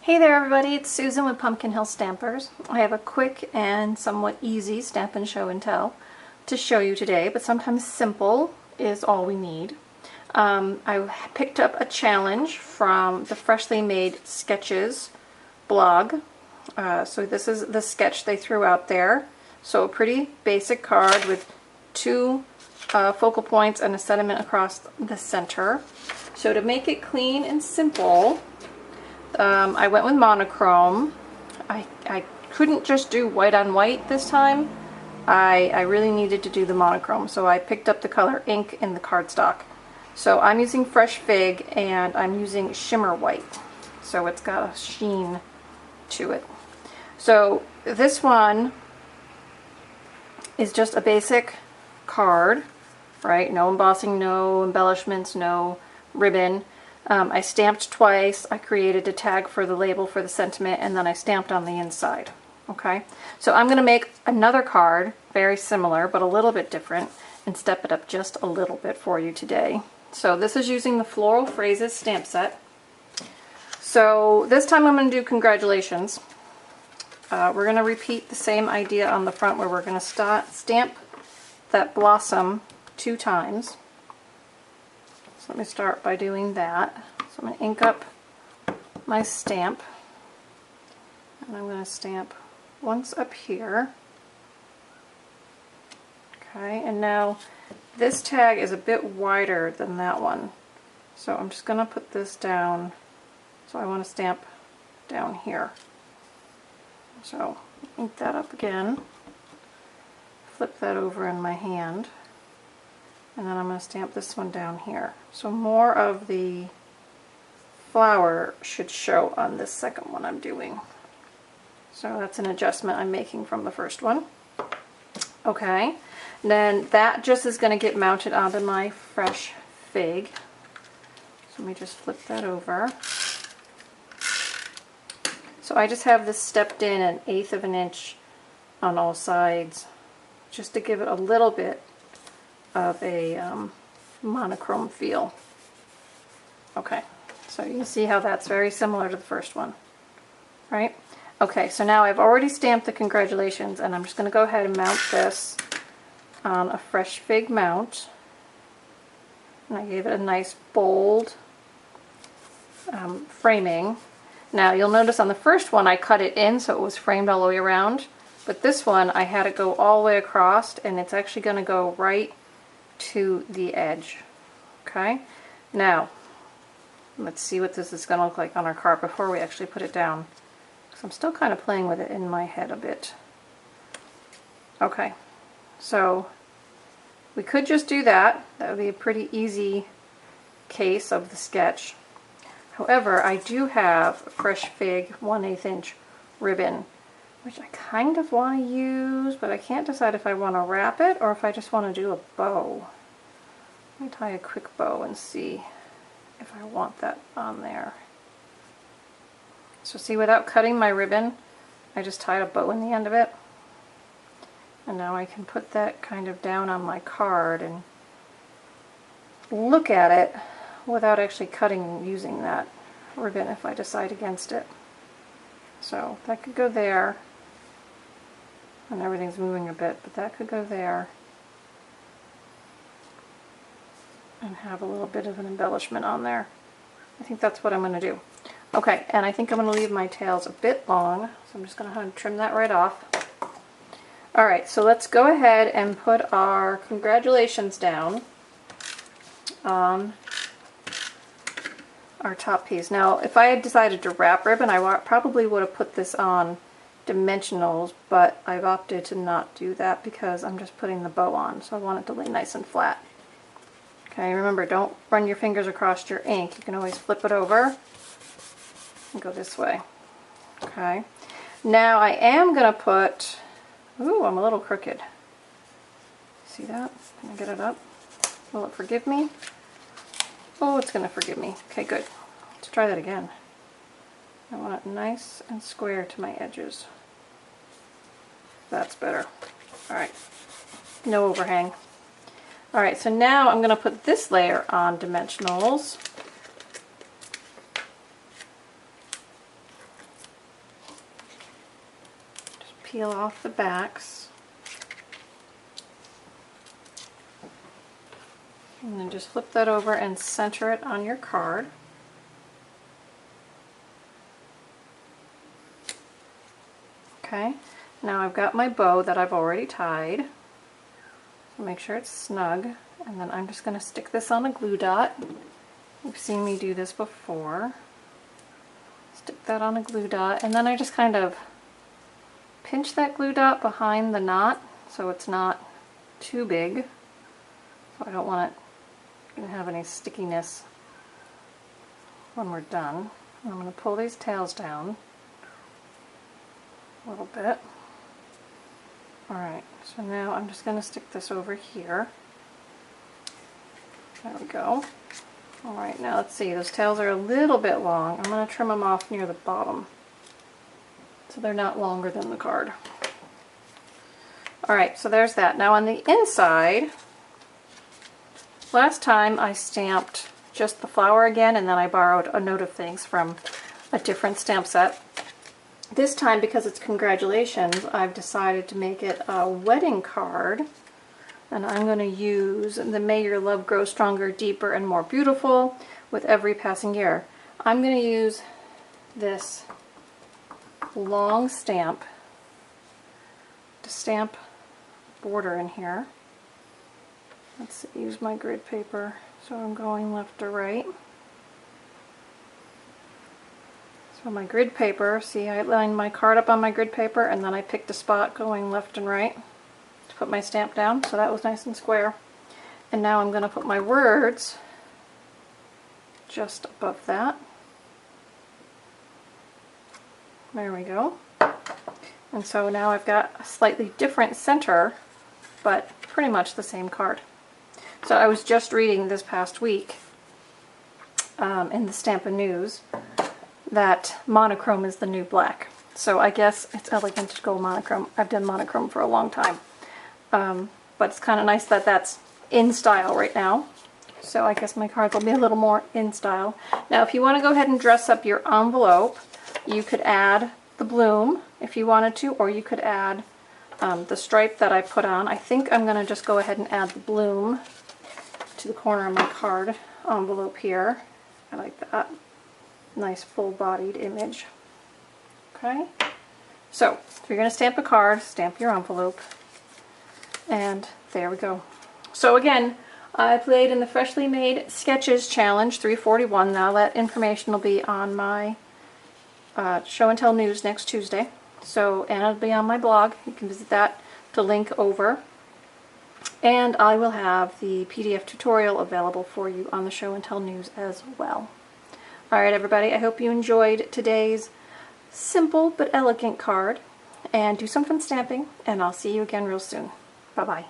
Hey there everybody, it's Susan with Pumpkin Hill Stampers. I have a quick and somewhat easy stamp and show and tell to show you today, but sometimes simple is all we need. I picked up a challenge from the Freshly Made Sketches blog. So this is the sketch they threw out there. So a pretty basic card with two focal points and a sentiment across the center. So to make it clean and simple, I went with monochrome. I couldn't just do white on white this time. I really needed to do the monochrome, so I picked up the color ink in the cardstock. So I'm using Fresh Fig and I'm using shimmer white, so it's got a sheen to it. So this one is just a basic card, right? No embossing, no embellishments, no ribbon. I stamped twice. I created a tag for the label for the sentiment, and then I stamped on the inside. Okay, so I'm going to make another card very similar but a little bit different and step it up just a little bit for you today. So this is using the Floral Phrases stamp set. So this time I'm going to do congratulations. We're going to repeat the same idea on the front, where we're going to stamp that blossom 2 times. So let me start by doing that. So I'm going to ink up my stamp, and I'm going to stamp once up here. Okay, and now this tag is a bit wider than that one, so I'm just going to put this down. So I want to stamp down here. So ink that up again, flip that over in my hand, and then I'm going to stamp this one down here. So more of the flower should show on this second one I'm doing. So that's an adjustment I'm making from the first one. Okay, then that just is going to get mounted onto my Fresh Fig. So let me just flip that over. So I just have this stepped in 1/8 of an inch on all sides, just to give it a little bit of a monochrome feel. Okay, so you can see how that's very similar to the first one, right? Okay, so now I've already stamped the congratulations, and I'm just going to go ahead and mount this on a Fresh Fig mount. And I gave it a nice bold framing. Now you'll notice on the first one I cut it in so it was framed all the way around, but this one I had it go all the way across, and it's actually going to go right to the edge. Okay, now let's see what this is going to look like on our card before we actually put it down, because I'm still kind of playing with it in my head a bit. Okay, so we could just do that. That would be a pretty easy case of the sketch. However, I do have Fresh Fig 1/8 inch ribbon, which I kind of want to use, but I can't decide if I want to wrap it or if I just want to do a bow. Let me tie a quick bow and see if I want that on there. So see, without cutting my ribbon, I just tied a bow in the end of it. And now I can put that kind of down on my card and look at it without actually cutting and using that ribbon if I decide against it. So that could go there. And everything's moving a bit, but that could go there and have a little bit of an embellishment on there. I think that's what I'm going to do. Okay, and I think I'm going to leave my tails a bit long, so I'm just going to trim that right off. Alright, so let's go ahead and put our congratulations down on our top piece. Now, if I had decided to wrap ribbon, I probably would have put this on dimensionals, but I've opted to not do that because I'm just putting the bow on, so I want it to lay nice and flat. Okay, remember, don't run your fingers across your ink. You can always flip it over and go this way. Okay, now I am going to put, ooh, I'm a little crooked. See that? Can I get it up? Will it forgive me? Oh, it's going to forgive me. Okay, good. Let's try that again. I want it nice and square to my edges. That's better. Alright, no overhang. Alright, so now I'm going to put this layer on dimensionals. peel off the backs. And then just flip that over and center it on your card. Okay, now I've got my bow that I've already tied. So make sure it's snug. And then I'm just going to stick this on a glue dot. You've seen me do this before. Stick that on a glue dot, and then I just kind of pinch that glue dot behind the knot so it's not too big. So I don't want it to have any stickiness when we're done. I'm going to pull these tails down a little bit. Alright, so now I'm just going to stick this over here. There we go. Alright, now let's see, those tails are a little bit long. I'm going to trim them off near the bottom so they're not longer than the card. Alright, so there's that. Now on the inside, last time I stamped just the flower again, and then I borrowed a Note of Thanks from a different stamp set. This time, because it's congratulations, I've decided to make it a wedding card. And I'm going to use the May Your Love Grow Stronger, Deeper, and More Beautiful with Every Passing Year. I'm going to use this long stamp to stamp border in here. Let's use my grid paper, so I'm going left to right. So my grid paper, see, I lined my card up on my grid paper, and then I picked a spot going left and right to put my stamp down, so that was nice and square. And now I'm going to put my words just above that. There we go. And so now I've got a slightly different center, but pretty much the same card. So I was just reading this past week in the Stampin' News that monochrome is the new black. So I guess it's elegant to go monochrome. I've done monochrome for a long time. But it's kind of nice that that's in style right now. So I guess my cards will be a little more in style. Now if you want to go ahead and dress up your envelope, you could add the bloom if you wanted to, or you could add the stripe that I put on. I think I'm going to just go ahead and add the bloom to the corner of my card envelope here. I like that. Nice full-bodied image. Okay, so if you're going to stamp a card, stamp your envelope. And there we go. So again, I played in the Freshly Made Sketches Challenge 341. Now that information will be on my Show and Tell News next Tuesday. So, and it'll be on my blog. You can visit that to link over. And I will have the PDF tutorial available for you on the Show and Tell News as well. Alright everybody, I hope you enjoyed today's simple but elegant card. And do some fun stamping, and I'll see you again real soon. Bye-bye.